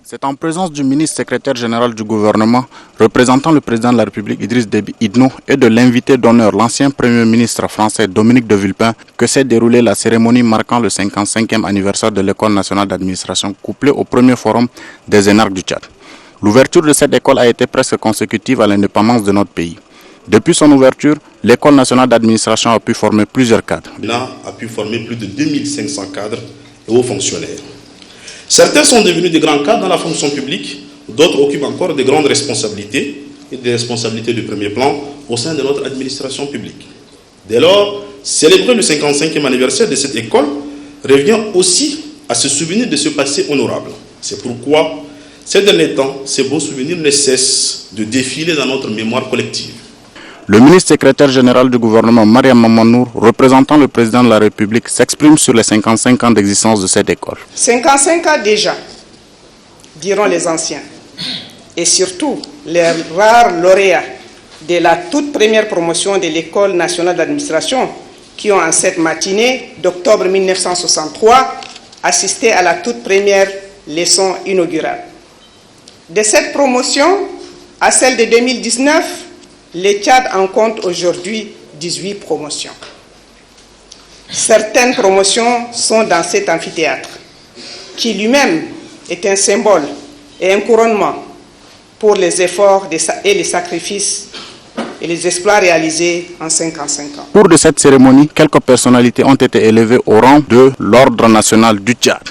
C'est en présence du ministre secrétaire général du gouvernement, représentant le président de la République Idriss Déby Itno et de l'invité d'honneur, l'ancien premier ministre français Dominique de Villepin, que s'est déroulée la cérémonie marquant le 55e anniversaire de l'École nationale d'administration, couplée au premier forum des énarques du Tchad. L'ouverture de cette école a été presque consécutive à l'indépendance de notre pays. Depuis son ouverture, l'École nationale d'administration a pu former plusieurs cadres. L'État a pu former plus de 2500 cadres et hauts fonctionnaires. Certains sont devenus de grands cadres dans la fonction publique, d'autres occupent encore de grandes responsabilités et des responsabilités de premier plan au sein de notre administration publique. Dès lors, célébrer le 55e anniversaire de cette école revient aussi à se souvenir de ce passé honorable. C'est pourquoi, ces derniers temps, ces beaux souvenirs ne cessent de défiler dans notre mémoire collective. Le ministre secrétaire général du gouvernement, Mariam Mamanour, représentant le président de la République, s'exprime sur les 55 ans d'existence de cette école. 55 ans déjà, diront les anciens, et surtout les rares lauréats de la toute première promotion de l'École nationale d'administration qui ont en cette matinée d'octobre 1963 assisté à la toute première leçon inaugurale. De cette promotion à celle de 2019, le Tchad en compte aujourd'hui 18 promotions. Certaines promotions sont dans cet amphithéâtre, qui lui-même est un symbole et un couronnement pour les efforts et les sacrifices et les exploits réalisés en 55 ans. Au cours de cette cérémonie, quelques personnalités ont été élevées au rang de l'Ordre national du Tchad.